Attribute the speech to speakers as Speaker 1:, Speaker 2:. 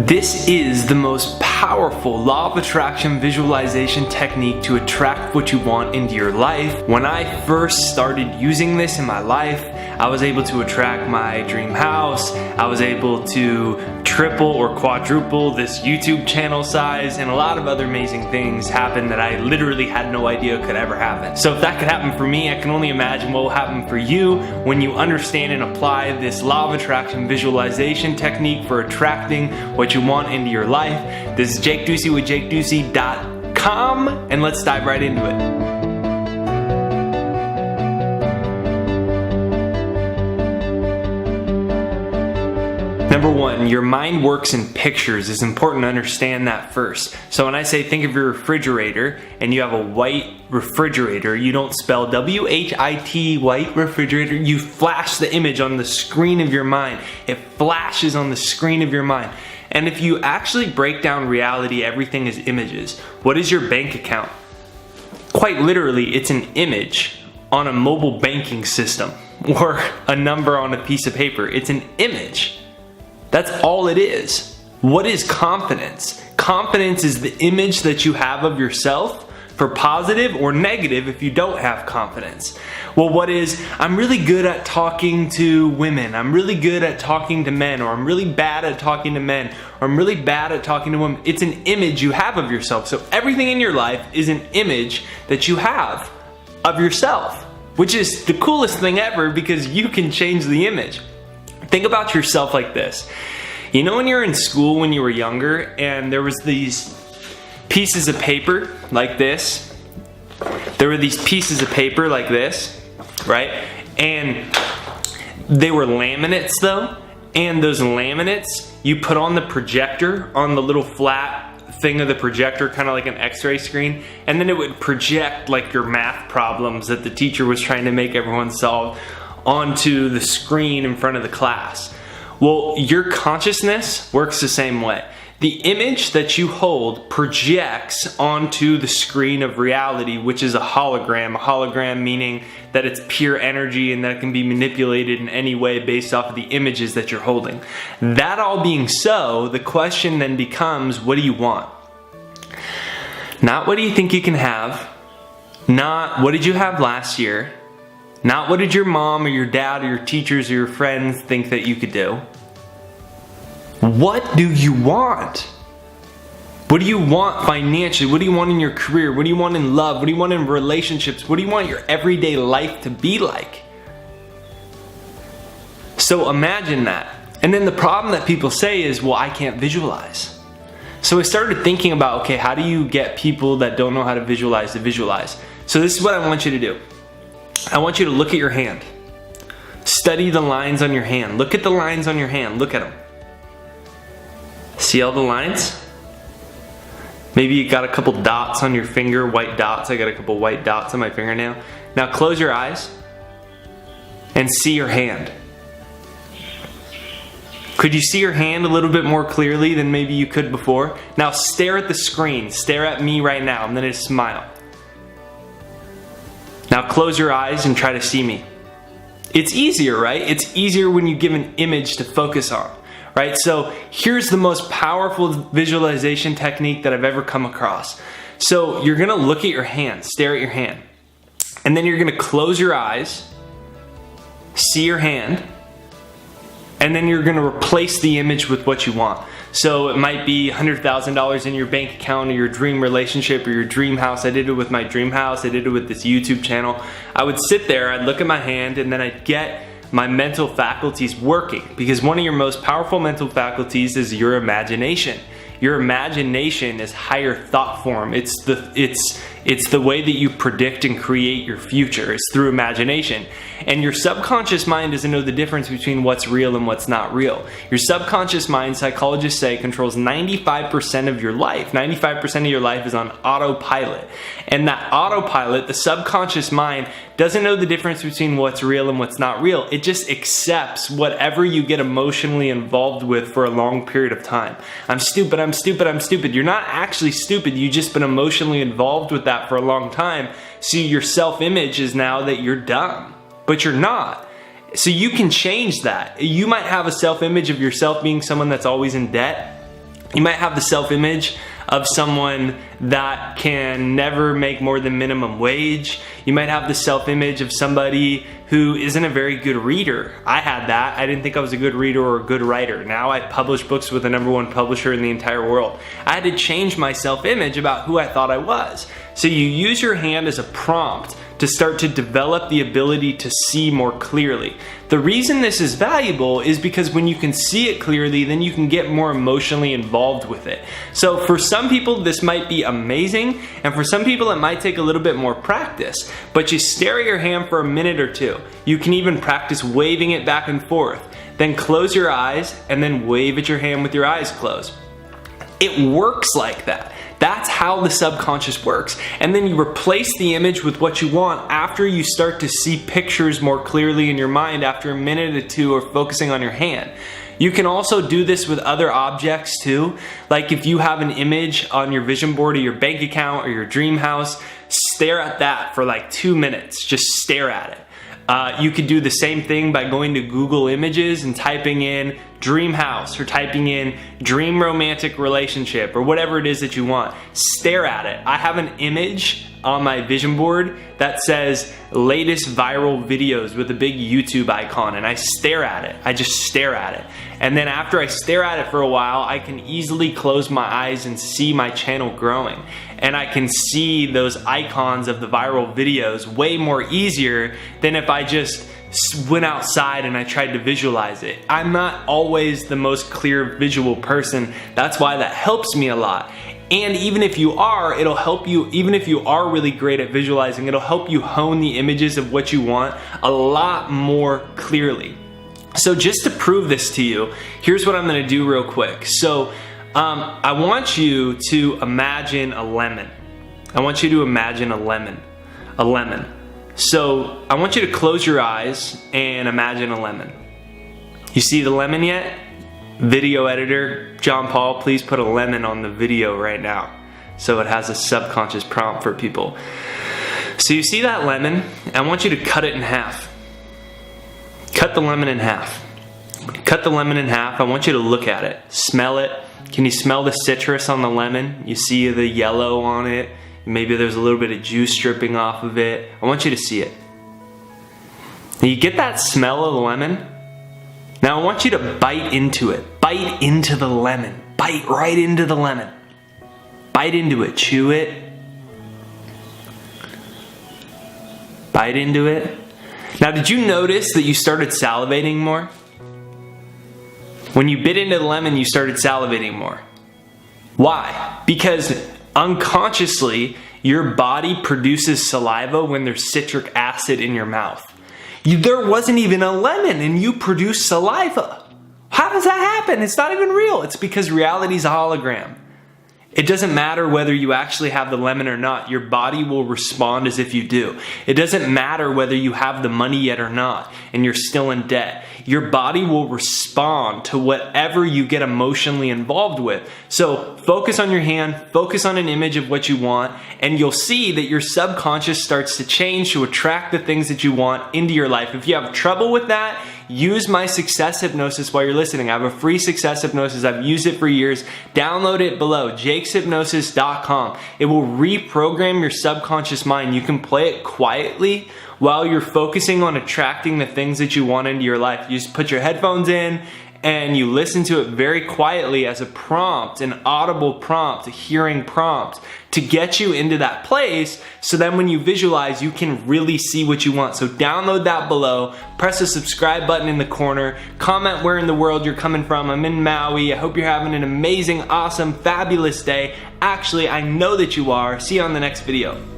Speaker 1: This is the most powerful law of attraction visualization technique to attract what you want into your life. When I first started using this in my life, I was able to attract my dream house. I was able to triple or quadruple this YouTube channel size, and a lot of other amazing things happened that I literally had no idea could ever happen. So if that could happen for me, I can only imagine what will happen for you when you understand and apply this law of attraction visualization technique for attracting what you want into your life. This is Jake Ducey with JakeDucey.com, and let's dive right into it. Number one, your mind works in pictures. It's important to understand that first. So when I say think of your refrigerator and you have a white refrigerator, you don't spell W-H-I-T, white refrigerator. You flash the image on the screen of your mind. It flashes on the screen of your mind. And if you actually break down reality, everything is images. What is your bank account? Quite literally, it's an image on a mobile banking system or a number on a piece of paper. It's an image. That's all it is. What is confidence? Confidence is the image that you have of yourself, for positive or negative if you don't have confidence. Well, what is, I'm really good at talking to women, I'm really good at talking to men, or I'm really bad at talking to men, or I'm really bad at talking to women. It's an image you have of yourself. So everything in your life is an image that you have of yourself, which is the coolest thing ever because you can change the image. Think about yourself like this. You know when you're in school when you were younger and there was these pieces of paper like this? There were these pieces of paper like this, right? And they were laminates though. And those laminates you put on the projector, on the little flat thing of the projector, kind of like an x-ray screen, and then it would project like your math problems that the teacher was trying to make everyone solve onto the screen in front of the class. Well, your consciousness works the same way. The image that you hold projects onto the screen of reality, which is a hologram. A hologram meaning that it's pure energy and that it can be manipulated in any way based off of the images that you're holding. That all being so, the question then becomes, what do you want? Not what do you think you can have, not what did you have last year, not what did your mom or your dad or your teachers or your friends think that you could do. What do you want? What do you want financially? What do you want in your career? What do you want in love? What do you want in relationships? What do you want your everyday life to be like? So imagine that. And then the problem that people say is, well, I can't visualize. So I started thinking about, okay, how do you get people that don't know how to visualize to visualize? So this is what I want you to do. I want you to look at your hand. Study the lines on your hand. Look at the lines on your hand. Look at them. See all the lines? Maybe you got a couple dots on your finger, white dots. I got a couple white dots on my fingernail. Now close your eyes and see your hand. Could you see your hand a little bit more clearly than maybe you could before? Now stare at the screen. Stare at me right now. I'm going to smile. Now close your eyes and try to see me. It's easier, right? It's easier when you give an image to focus on, right? So here's the most powerful visualization technique that I've ever come across. So you're gonna look at your hand, stare at your hand, and then you're gonna close your eyes, see your hand, and then you're gonna replace the image with what you want. So it might be $100,000 in your bank account, or your dream relationship, or your dream house. I did it with my dream house. I did it with this YouTube channel. I would sit there, I'd look at my hand, and then I'd get my mental faculties working, because one of your most powerful mental faculties is your imagination. Your imagination is higher thought form. It's the way that you predict and create your future. It's through imagination. And your subconscious mind doesn't know the difference between what's real and what's not real. Your subconscious mind, psychologists say, controls 95% of your life. 95% of your life is on autopilot. And that autopilot, the subconscious mind, doesn't know the difference between what's real and what's not real. It just accepts whatever you get emotionally involved with for a long period of time. I'm stupid, I'm stupid, I'm stupid. You're not actually stupid. You've just been emotionally involved with that for a long time. So your self-image is now that you're dumb, but you're not. So you can change that. You might have a self-image of yourself being someone that's always in debt, You might have the self-image of someone that can never make more than minimum wage. You might have the self-image of somebody who isn't a very good reader. I had that. I didn't think I was a good reader or a good writer. Now I publish books with the #1 publisher in the entire world. I had to change my self-image about who I thought I was. So you use your hand as a prompt to start to develop the ability to see more clearly. The reason this is valuable is because when you can see it clearly, then you can get more emotionally involved with it. So for some people, this might be amazing, and for some people, it might take a little bit more practice. But you stare at your hand for a minute or two. You can even practice waving it back and forth. Then close your eyes, and then wave at your hand with your eyes closed. It works like that. That's how the subconscious works. And then you replace the image with what you want after you start to see pictures more clearly in your mind after a minute or two of focusing on your hand. You can also do this with other objects too. Like if you have an image on your vision board of your bank account or your dream house, stare at that for like 2 minutes. Just stare at it. You could do the same thing by going to Google Images and typing in dream house or typing in dream romantic relationship or whatever it is that you want. Stare at it. I have an image on my vision board that says latest viral videos with a big YouTube icon, and I stare at it. I just stare at it. And then after I stare at it for a while, I can easily close my eyes and see my channel growing. And I can see those icons of the viral videos way more easier than if I just went outside and I tried to visualize it. I'm not always the most clear visual person. That's why that helps me a lot. And even if you are, it'll help you, even if you are really great at visualizing, it'll help you hone the images of what you want a lot more clearly. So just to prove this to you, here's what I'm gonna do real quick. So I want you to imagine a lemon. I want you to imagine a lemon. A lemon. So I want you to close your eyes and imagine a lemon. You see the lemon yet? Video editor, John Paul, please put a lemon on the video right now so it has a subconscious prompt for people. So you see that lemon? I want you to cut it in half. Cut the lemon in half. Cut the lemon in half. I want you to look at it. Smell it. Can you smell the citrus on the lemon? You see the yellow on it. Maybe there's a little bit of juice dripping off of it. I want you to see it. And you get that smell of the lemon? Now I want you to bite into it. Bite into the lemon. Bite right into the lemon. Bite into it. Chew it. Bite into it. Now did you notice that you started salivating more? When you bit into the lemon, you started salivating more. Why? Because unconsciously, your body produces saliva when there's citric acid in your mouth. There wasn't even a lemon and you produced saliva. How does that happen? It's not even real. It's because reality's a hologram. It doesn't matter whether you actually have the lemon or not. Your body will respond as if you do. It doesn't matter whether you have the money yet or not and you're still in debt. Your body will respond to whatever you get emotionally involved with. So focus on your hand, focus on an image of what you want, and you'll see that your subconscious starts to change to attract the things that you want into your life. If you have trouble with that, use my success hypnosis while you're listening. I have a free success hypnosis. I've used it for years. Download it below, jakeshypnosis.com. It will reprogram your subconscious mind. You can play it quietly while you're focusing on attracting the things that you want into your life. You just put your headphones in and you listen to it very quietly as a prompt, an audible prompt, a hearing prompt to get you into that place, so then when you visualize, you can really see what you want. So download that below, press the subscribe button in the corner, comment where in the world you're coming from. I'm in Maui. I hope you're having an amazing, awesome, fabulous day. Actually, I know that you are. See you on the next video.